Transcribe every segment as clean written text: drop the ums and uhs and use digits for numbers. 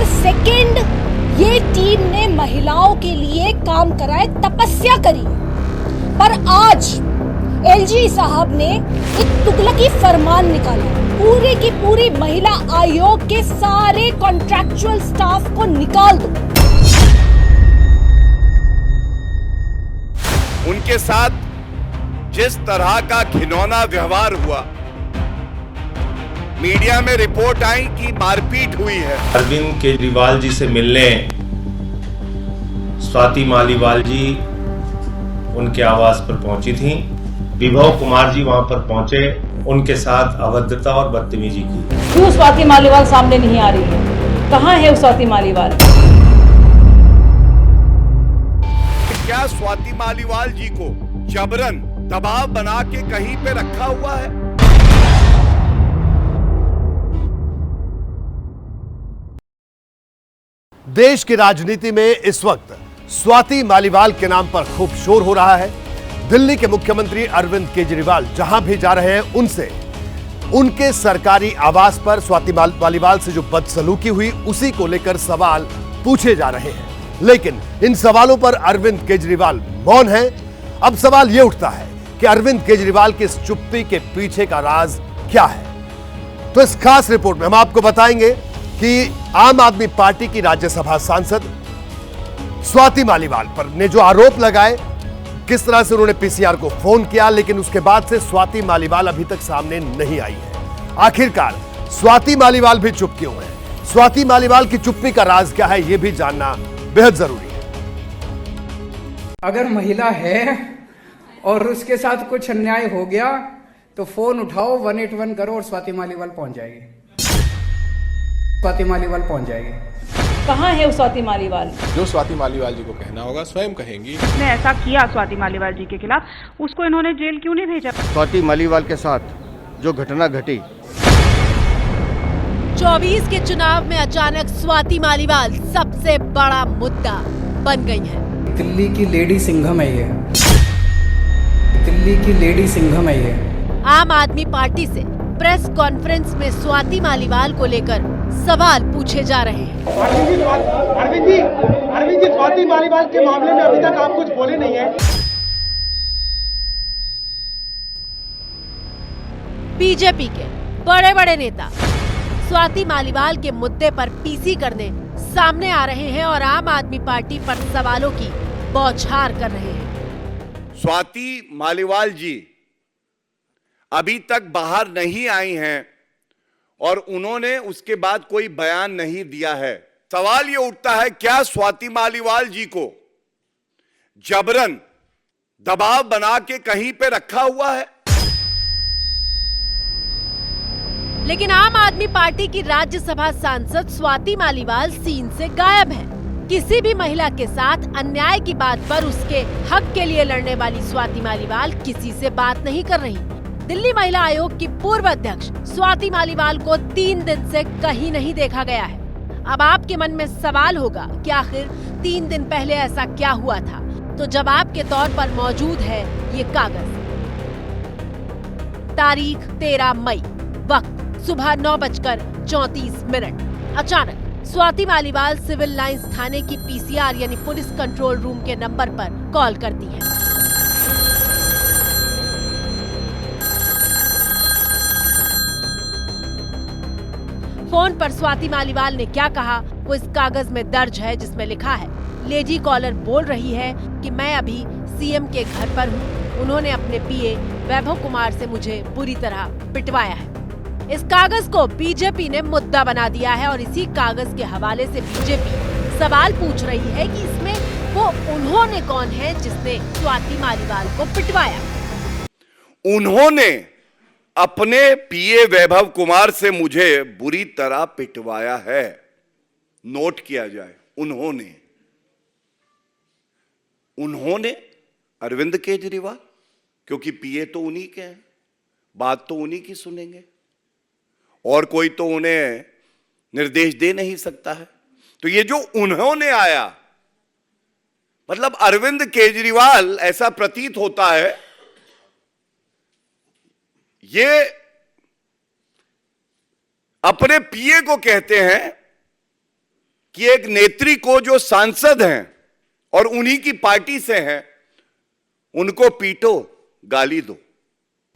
Second ये team ने महिलाओं के लिए काम कराए, तपस्या करी, पर आज एलजी साहब ने एक तुगलकी फरमान निकाला, पूरे की पूरी महिला आयोग के सारे कॉन्ट्रैक्चुअल स्टाफ को निकाल दो। उनके साथ जिस तरह का घिनौना व्यवहार हुआ, मीडिया में रिपोर्ट आई कि मारपीट हुई है। अरविंद केजरीवाल जी से मिलने स्वाति मालीवाल जी उनके आवास पर पहुंची थी। विभव कुमार जी वहां पर पहुंचे, उनके साथ अभद्रता और बदतमीजी की। क्यों स्वाति मालीवाल सामने नहीं आ रही है? कहां है वो स्वाति मालीवाल? क्या स्वाति मालीवाल जी को जबरन दबाव बना के कहीं पे रखा हुआ है? देश की राजनीति में इस वक्त स्वाति मालीवाल के नाम पर खूब शोर हो रहा है। दिल्ली के मुख्यमंत्री अरविंद केजरीवाल जहां भी जा रहे हैं, उनसे उनके सरकारी आवास पर स्वाति मालीवाल से जो बदसलूकी हुई, उसी को लेकर सवाल पूछे जा रहे हैं। लेकिन इन सवालों पर अरविंद केजरीवाल मौन है। अब सवाल यह उठता है कि अरविंद केजरीवाल की इस चुप्पी के पीछे का राज क्या है। तो इस खास रिपोर्ट में हम आपको बताएंगे कि आम आदमी पार्टी की राज्यसभा सांसद स्वाति मालीवाल पर ने जो आरोप लगाए, किस तरह से उन्होंने पीसीआर को फोन किया, लेकिन उसके बाद से स्वाति मालीवाल अभी तक सामने नहीं आई है। आखिरकार स्वाति मालीवाल भी चुप क्यों है? स्वाति मालीवाल की चुप्पी का राज क्या है, यह भी जानना बेहद जरूरी है। अगर महिला है और उसके साथ कुछ अन्याय हो गया तो फोन उठाओ, 181 करो और स्वाति मालीवाल पहुंच जाएगी। स्वाति मालीवाल पहुंच जाएगी। कहां है वो स्वाति मालीवाल? जो स्वाति मालीवाल जी को कहना होगा स्वयं कहेंगी। ने ऐसा किया स्वाति मालीवाल जी के खिलाफ, उसको इन्होंने जेल क्यों नहीं भेजा? स्वाति मालीवाल के साथ जो घटना घटी, 24 के चुनाव में अचानक स्वाति मालीवाल सबसे बड़ा मुद्दा बन गई है। दिल्ली की लेडी सिंघम है ये। दिल्ली की लेडी सिंघम है ये। आम आदमी पार्टी से प्रेस कॉन्फ्रेंस में स्वाति मालीवाल को लेकर सवाल पूछे जा रहे हैं। अरविंद जी स्वाति मालीवाल के मामले में अभी तक आप कुछ बोले नहीं है। बीजेपी के बड़े बड़े नेता स्वाति मालीवाल के मुद्दे पर पीसी करने सामने आ रहे हैं और आम आदमी पार्टी पर सवालों की बौछार कर रहे हैं। स्वाति मालीवाल जी अभी तक बाहर नहीं आई हैं और उन्होंने उसके बाद कोई बयान नहीं दिया है। सवाल यह उठता है, क्या स्वाति मालीवाल जी को जबरन दबाव बना के कहीं पे रखा हुआ है? लेकिन आम आदमी पार्टी की राज्यसभा सांसद स्वाति मालीवाल सीन से गायब है। किसी भी महिला के साथ अन्याय की बात पर उसके हक के लिए लड़ने वाली स्वाति मालीवाल किसी से बात नहीं कर रही। दिल्ली महिला आयोग की पूर्व अध्यक्ष स्वाति मालीवाल को 3 दिन से कहीं नहीं देखा गया है। अब आपके मन में सवाल होगा कि आखिर 3 दिन पहले ऐसा क्या हुआ था? तो जवाब के तौर पर मौजूद है ये कागज। तारीख 13 मई, वक्त सुबह 9:34। अचानक स्वाति मालीवाल सिविल लाइंस थाने की पीसीआर यानी पुलिस कंट्रोल रूम के नंबर पर कॉल करती है। फोन पर स्वाति मालीवाल ने क्या कहा वो इस कागज में दर्ज है, जिसमें लिखा है, लेडी कॉलर बोल रही है कि मैं अभी सीएम के घर पर हूँ। उन्होंने अपने पीए वैभव कुमार से मुझे बुरी तरह पिटवाया है। इस कागज को बीजेपी ने मुद्दा बना दिया है और इसी कागज के हवाले से बीजेपी सवाल पूछ रही है कि इसमें वो उन्होंने कौन है जिसने स्वाति मालीवाल को पिटवाया। उन्होंने अपने पीए वैभव कुमार से मुझे बुरी तरह पिटवाया है। नोट किया जाए, उन्होंने अरविंद केजरीवाल, क्योंकि पीए तो उन्हीं के हैं, बात तो उन्हीं की सुनेंगे और कोई तो उन्हें निर्देश दे नहीं सकता है। तो ये जो उन्होंने आया, मतलब अरविंद केजरीवाल, ऐसा प्रतीत होता है ये अपने पीए को कहते हैं कि एक नेत्री को जो सांसद हैं और उन्हीं की पार्टी से हैं, उनको पीटो, गाली दो।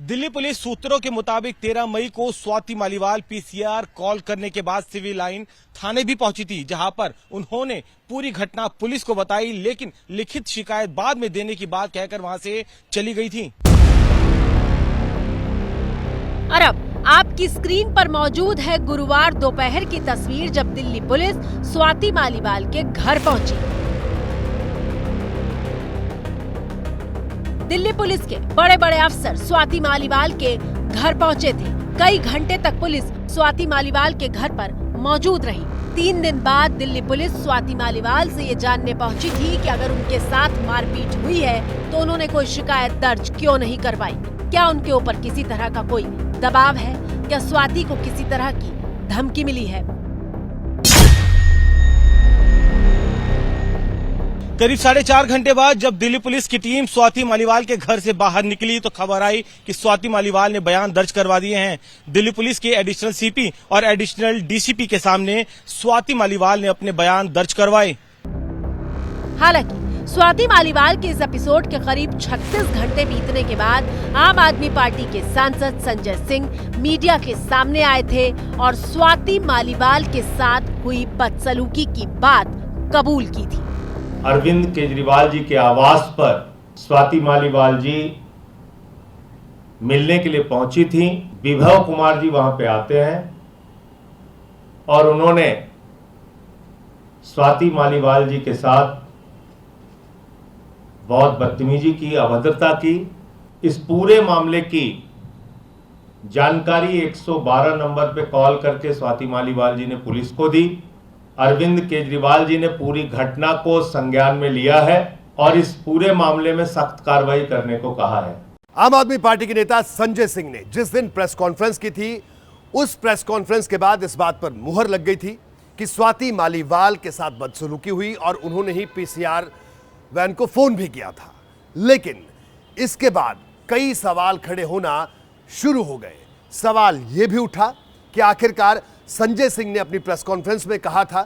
दिल्ली पुलिस सूत्रों के मुताबिक 13 मई को स्वाति मालीवाल पीसीआर कॉल करने के बाद सिविल लाइन थाने भी पहुंची थी, जहां पर उन्होंने पूरी घटना पुलिस को बताई, लेकिन लिखित शिकायत बाद में देने की बात कहकर वहां से चली गई थी। और अब आपकी स्क्रीन पर मौजूद है गुरुवार दोपहर की तस्वीर, जब दिल्ली पुलिस स्वाति मालीवाल के घर पहुंची। दिल्ली पुलिस के बड़े बड़े अफसर स्वाति मालीवाल के घर पहुंचे थे। कई घंटे तक पुलिस स्वाति मालीवाल के घर पर मौजूद रही। 3 दिन बाद दिल्ली पुलिस स्वाति मालीवाल से ये जानने पहुंची थी कि अगर उनके साथ मारपीट हुई है तो उन्होंने कोई शिकायत दर्ज क्यों नहीं करवाई। क्या उनके ऊपर किसी तरह का कोई दबाव है? क्या स्वाति को किसी तरह की धमकी मिली है? करीब 4.5 घंटे बाद जब दिल्ली पुलिस की टीम स्वाति मालीवाल के घर से बाहर निकली तो खबर आई कि स्वाति मालीवाल ने बयान दर्ज करवा दिए हैं। दिल्ली पुलिस के एडिशनल सीपी और एडिशनल डीसीपी के सामने स्वाति मालीवाल ने अपने बयान दर्ज करवाए। हालांकि स्वाति मालीवाल के इस एपिसोड के करीब 36 घंटे बीतने के बाद आम आदमी पार्टी के सांसद संजय सिंह मीडिया के सामने आए थे और स्वाति मालीवाल के साथ हुई बदसलूकी की बात कबूल की थी। अरविंद केजरीवाल जी के आवास पर स्वाति मालीवाल जी मिलने के लिए पहुंची थी। विभव कुमार जी वहां पे आते हैं और उन्होंने स्वाति मालीवाल जी के साथ बहुत बदतमीजी की, अभद्रता की। इस पूरे मामले की जानकारी 112 नंबर पे कॉल करके स्वाति मालीवाल जी ने पुलिस को दी। अरविंद केजरीवाल जी ने पूरी घटना को संज्ञान में लिया है और इस पूरे मामले में सख्त कार्रवाई करने को कहा है। आम आदमी पार्टी के नेता संजय सिंह ने जिस दिन प्रेस कॉन्फ्रेंस की थी, उस प्रेस कॉन्फ्रेंस के बाद इस बात पर मुहर लग गई थी कि स्वाति मालीवाल के साथ बदसलूकी हुई और उन्होंने ही पीसीआर वैन को फोन भी किया था। लेकिन इसके बाद कई सवाल खड़े होना शुरू हो गए। सवाल यह भी उठा कि आखिरकार संजय सिंह ने अपनी प्रेस कॉन्फ्रेंस में कहा था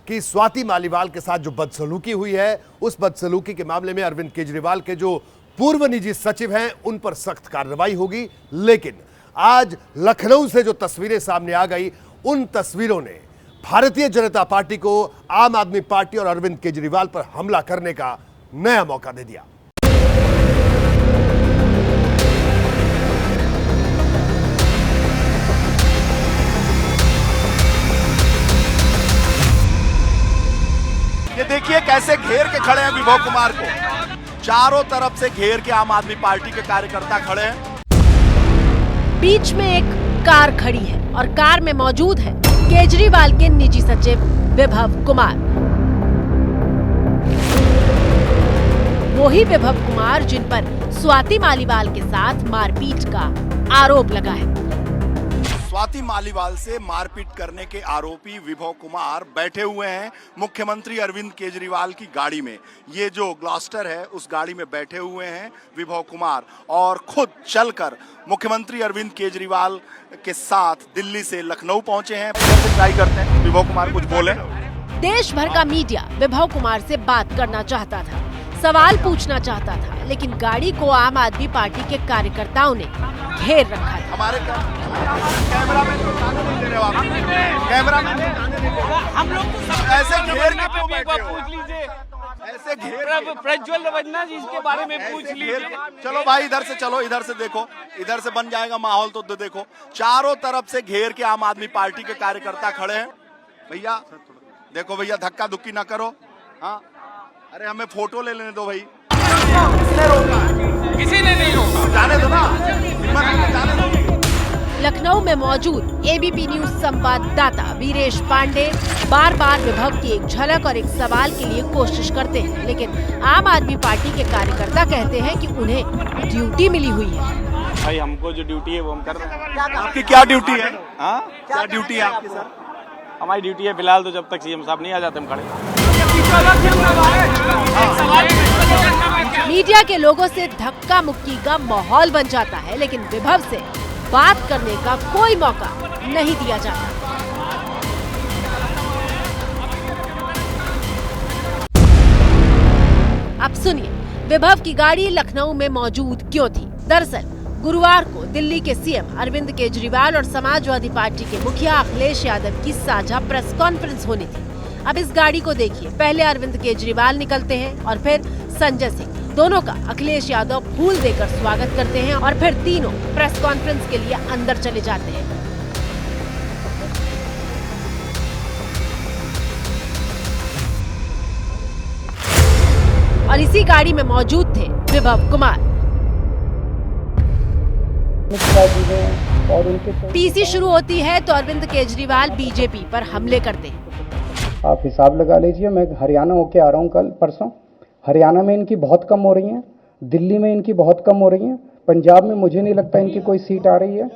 कि स्वाति मालीवाल के साथ जो बदसलूकी हुई है, उस बदसलूकी के मामले में अरविंद केजरीवाल के जो पूर्व निजी सचिव हैं उन पर सख्त कार्रवाई होगी। लेकिन आज लखनऊ से जो तस्वीरें सामने आ गई, उन तस्वीरों ने भारतीय जनता पार्टी को आम आदमी पार्टी और अरविंद केजरीवाल पर हमला करने का नया मौका दे दिया। ये देखिए कैसे घेर के खड़े हैं विभव कुमार को। चारों तरफ से घेर के आम आदमी पार्टी के कार्यकर्ता खड़े हैं। बीच में एक कार खड़ी है और कार में मौजूद है केजरीवाल के निजी सचिव विभव कुमार। वही विभव कुमार जिन पर स्वाति मालीवाल के साथ मारपीट का आरोप लगा है। स्वाति मालीवाल से मारपीट करने के आरोपी विभव कुमार बैठे हुए हैं मुख्यमंत्री अरविंद केजरीवाल की गाड़ी में। ये जो ग्लॉस्टर है उस गाड़ी में बैठे हुए हैं विभव कुमार और खुद चलकर मुख्यमंत्री अरविंद केजरीवाल के साथ दिल्ली से लखनऊ पहुंचे हैं। ट्राई करते हैं विभव कुमार कुछ बोले। देश भर का मीडिया विभव कुमार से बात करना चाहता था, सवाल पूछना चाहता था, लेकिन गाड़ी को आम आदमी पार्टी के कार्यकर्ताओं ने घेर रखा है। हमारे कैमरामैन को जाने नहीं दे रहे हो। कैमरामैन हम लोग ऐसे घेर के क्यों बैठे हो? ऐसे घेर प्रज्वल रवन्ना जी इसके बारे में पूछ लीजिए। चलो भाई इधर से चलो, इधर से देखो, इधर से बन जाएगा माहौल। तो देखो चारों तरफ से घेर के आम आदमी पार्टी के कार्यकर्ता खड़े हैं। भैया देखो भैया, धक्का धुक्की ना करो। हाँ अरे हमें फोटो ले लेने दो भाई। किसने रोका? किसी ने नहीं रोका। जाने दो ना, जाने दो। लखनऊ में मौजूद एबीपी न्यूज संवाददाता वीरेश पांडे बार बार विभव की एक झलक और एक सवाल के लिए कोशिश करते हैं, लेकिन आम आदमी पार्टी के कार्यकर्ता कहते हैं कि उन्हें ड्यूटी मिली हुई है। भाई हमको जो ड्यूटी है वो हम कर रहे हैं। आपकी क्या ड्यूटी है? हाँ क्या ड्यूटी है आपकी सर? हमारी ड्यूटी है फिलहाल तो जब तक सीएम साहब नहीं आ जाते हम खड़े। मीडिया के लोगों से धक्का मुक्की का माहौल बन जाता है, लेकिन विभव से बात करने का कोई मौका नहीं दिया जाता। सुनिए विभव की गाड़ी लखनऊ में मौजूद क्यों थी। दरअसल गुरुवार को दिल्ली के सीएम अरविंद केजरीवाल और समाजवादी पार्टी के मुखिया अखिलेश यादव की साझा प्रेस कॉन्फ्रेंस होनी थी। अब इस गाड़ी को देखिए, पहले अरविंद केजरीवाल निकलते हैं और फिर संजय सिंह। दोनों का अखिलेश यादव फूल देकर स्वागत करते हैं और फिर तीनों प्रेस कॉन्फ्रेंस के लिए अंदर चले जाते हैं। और इसी गाड़ी में मौजूद थे विभव कुमार। पीसी शुरू होती है तो अरविंद केजरीवाल बीजेपी पर हमले करते हैं। आप हिसाब लगा लीजिए, मैं हरियाणा होके आ रहा हूँ कल परसों। हरियाणा में इनकी बहुत कम हो रही हैं, दिल्ली में इनकी बहुत कम हो रही हैं, पंजाब में मुझे नहीं लगता इनकी कोई सीट आ रही है।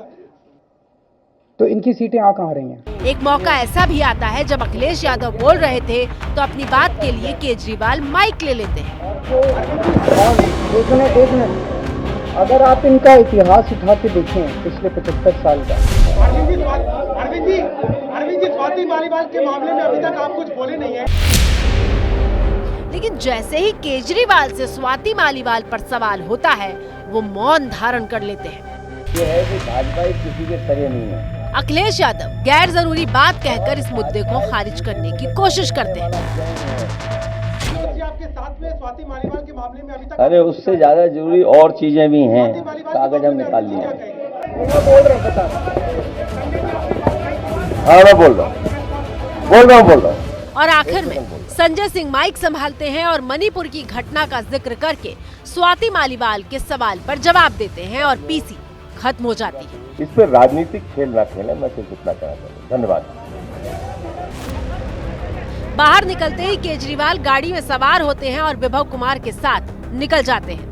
तो इनकी सीटें आ कहाँ रही हैं? एक मौका ऐसा भी आता है जब अखिलेश यादव बोल रहे थे तो अपनी बात के लिए केजरीवाल माइक ले लेते हैं। एक मिनट, अगर आप इनका इतिहास उठा के देखें पिछले 75 साल का। अरविंद जी स्वाति मालीवाल के मामले में अभी तक आप कुछ बोले नहीं है। लेकिन जैसे ही केजरीवाल से स्वाति मालीवाल पर सवाल होता है वो मौन धारण कर लेते हैं। ये है कि भाजपा किसी के सगे नहीं है। अखिलेश यादव गैर जरूरी बात कहकर इस मुद्दे को खारिज करने की कोशिश करते हैं। आपके साथ में स्वाति मालीवाल के मामले में अभी तक अरे उससे ज्यादा जरूरी और चीजें भी हैं, कागज हम निकाल लिए हैं। मैं बोल रहा हूँ। और आखिर में संजय सिंह माइक संभालते हैं और मणिपुर की घटना का जिक्र करके स्वाति मालीवाल के सवाल पर जवाब देते हैं और पीसी खत्म हो जाती है। इस पर राजनीतिक खेल ना खेलें, मैं सिर्फ इतना कहना चाहता हूँ। धन्यवाद। बाहर निकलते ही केजरीवाल गाड़ी में सवार होते हैं और विभव कुमार के साथ निकल जाते हैं।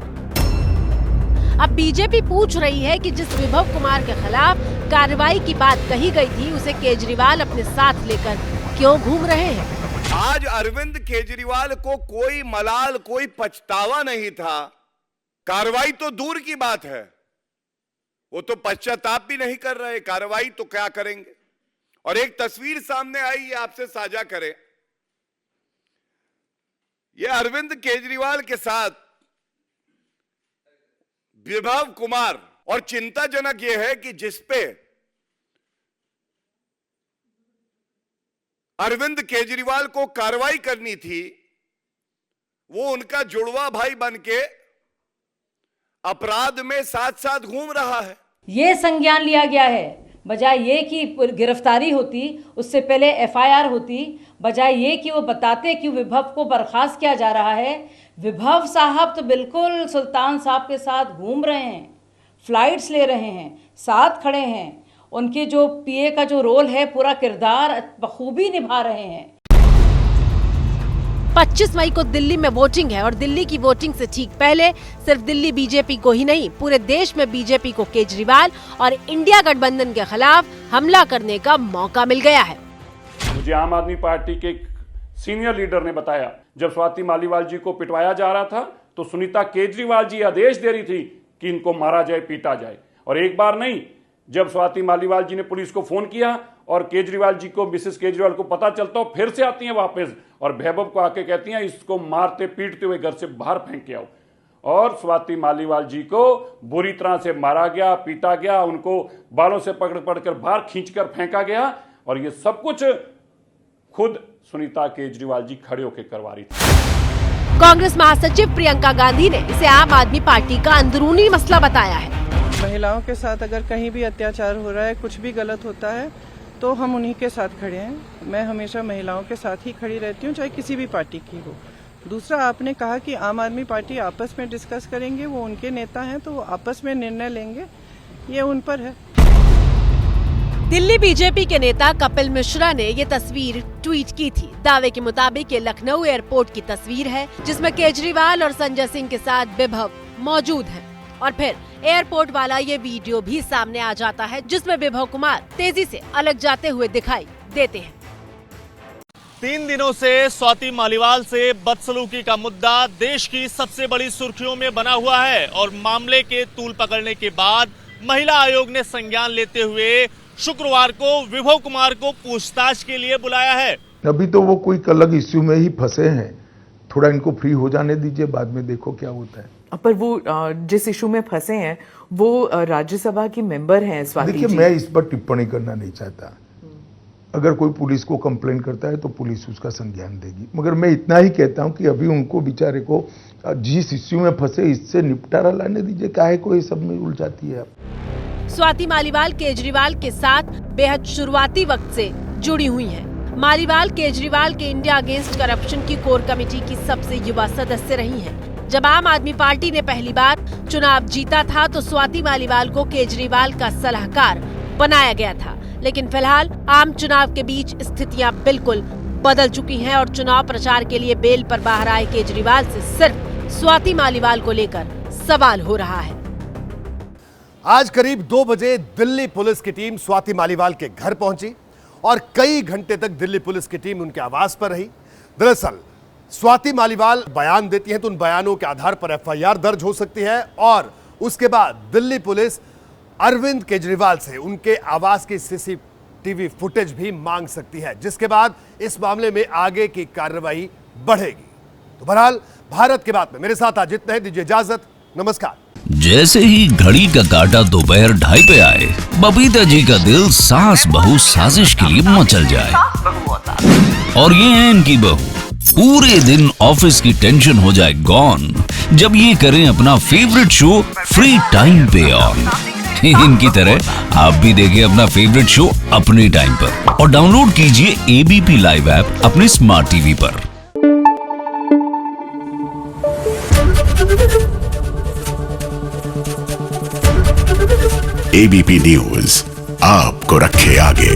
अब बीजेपी पूछ रही है कि जिस विभव कुमार के खिलाफ कार्रवाई की बात कही गई थी उसे केजरीवाल अपने साथ लेकर क्यों घूम रहे हैं। आज अरविंद केजरीवाल को कोई मलाल, कोई पछतावा नहीं था। कार्रवाई तो दूर की बात है, वो तो पश्चाताप भी नहीं कर रहे, कार्रवाई तो क्या करेंगे। और एक तस्वीर सामने आई है, आपसे साझा करें। ये अरविंद केजरीवाल के साथ विभव कुमार, और चिंताजनक यह है कि जिसपे अरविंद केजरीवाल को कार्रवाई करनी थी वो उनका जुड़वा भाई बनके अपराध में साथ साथ घूम रहा है। ये संज्ञान लिया गया है, बजाय ये कि गिरफ्तारी होती, उससे पहले एफआईआर होती, बजाय ये कि वो बताते कि विभव को बर्खास्त किया जा रहा है। विभव साहब तो बिल्कुल सुल्तान साहब के साथ घूम रहे हैं, फ्लाइट्स ले रहे हैं, साथ खड़े हैं, उनके जो पीए का जो रोल है पूरा किरदार बखूबी निभा रहे हैं। 25 मई को दिल्ली में वोटिंग है और दिल्ली की वोटिंग से ठीक पहले सिर्फ दिल्ली बीजेपी को ही नहीं पूरे देश में बीजेपी को केजरीवाल और इंडिया गठबंधन के खिलाफ हमला करने का मौका मिल गया है। मुझे आम आदमी पार्टी के सीनियर लीडर ने बताया, जब स्वाति मालीवाल जी को पिटवाया जा रहा था तो सुनीता केजरीवाल जी आदेश दे रही थी कि इनको मारा जाए, पीटा जाए। और एक बार नहीं, जब स्वाति मालीवाल जी ने पुलिस को फोन किया और केजरीवाल जी को, मिसेस केजरीवाल को पता चलता हो, फिर से आती हैं वापस और वैभव को आके कहती हैं इसको मारते पीटते हुए घर से बाहर फेंक के आओ। और स्वाति मालीवाल जी को बुरी तरह से मारा गया, पीटा गया, उनको बालों से पकड़ बाहर खींचकर फेंका गया। और ये सब कुछ खुद सुनीता केजरीवाल जी खड़े होकर करवा रही थी। कांग्रेस महासचिव प्रियंका गांधी ने इसे आम आदमी पार्टी का अंदरूनी मसला बताया है। महिलाओं के साथ अगर कहीं भी अत्याचार हो रहा है, कुछ भी गलत होता है तो हम उन्हीं के साथ खड़े हैं। मैं हमेशा महिलाओं के साथ ही खड़ी रहती हूँ, चाहे किसी भी पार्टी की हो। दूसरा, आपने कहा कि आम आदमी पार्टी आपस में डिस्कस करेंगे, वो उनके नेता हैं तो वो आपस में निर्णय लेंगे, ये उन पर है। दिल्ली बीजेपी के नेता कपिल मिश्रा ने ये तस्वीर ट्वीट की थी। दावे के मुताबिक ये लखनऊ एयरपोर्ट की तस्वीर है जिसमें केजरीवाल और संजय सिंह के साथ विभव मौजूद हैं। और फिर एयरपोर्ट वाला ये वीडियो भी सामने आ जाता है जिसमें विभव कुमार तेजी से अलग जाते हुए दिखाई देते हैं। 3 दिनों से स्वाति मालीवाल से बदसलूकी का मुद्दा देश की सबसे बड़ी सुर्खियों में बना हुआ है और मामले के तूल पकड़ने के बाद महिला आयोग ने संज्ञान लेते हुए शुक्रवार को विभव कुमार को पूछताछ के लिए बुलाया है। अभी तो वो कोई अलग इश्यू में ही फंसे हैं, थोड़ा इनको फ्री हो जाने दीजिए, बाद में देखो क्या होता है। पर वो जिस इशू में फंसे हैं वो राज्यसभा की मेंबर हैं स्वाति जी। देखिए, मैं इस पर टिप्पणी करना नहीं चाहता। अगर कोई पुलिस को कंप्लेंट करता है तो पुलिस उसका संज्ञान देगी, मगर मैं इतना ही कहता हूं कि अभी उनको बेचारे को जिस इश्यू में फंसे इससे निपटारा लाने दीजिए, काहे को ये सब में उलझाती है आप। स्वाति मालीवाल केजरीवाल के साथ बेहद शुरुआती वक्त से जुड़ी हुई हैं। मालीवाल केजरीवाल के इंडिया अगेंस्ट करप्शन की कोर कमेटी की सबसे युवा सदस्य रही हैं। जब आम आदमी पार्टी ने पहली बार चुनाव जीता था तो स्वाति मालीवाल को केजरीवाल का सलाहकार बनाया गया था, लेकिन फिलहाल आम चुनाव के बीच स्थितियां बिल्कुल बदल चुकी हैं और चुनाव प्रचार के लिए बेल पर बाहर आए केजरीवाल से सिर्फ स्वाति मालीवाल को लेकर सवाल हो रहा है। आज करीब 2 बजे दिल्ली पुलिस की टीम स्वाति मालीवाल के घर पहुंची और कई घंटे तक दिल्ली पुलिस की टीम उनके आवास पर रही। दरअसल स्वाति मालीवाल बयान देती हैं तो उन बयानों के आधार पर एफआईआर दर्ज हो सकती है और उसके बाद दिल्ली पुलिस अरविंद केजरीवाल से उनके आवास की सीसीटीवी फुटेज भी मांग सकती है, जिसके बाद इस मामले में आगे की कार्रवाई बढ़ेगी। तो बहरहाल भारत के बाद में मेरे साथ आज इतना ही, दीजिए इजाजत, नमस्कार। जैसे ही घड़ी का काटा दोपहर 2:30 पे आए, बबीता जी का दिल सास बहू साजिश के लिए मचल जाए। और ये है इनकी बहू, पूरे दिन ऑफिस की टेंशन हो जाए गॉन जब ये करें अपना फेवरेट शो फ्री टाइम पे ऑन। इनकी तरह आप भी देखें अपना फेवरेट शो अपने टाइम पर और डाउनलोड कीजिए एबीपी लाइव ऐप अपने स्मार्ट टीवी पर। एबीपी न्यूज आपको रखे आगे।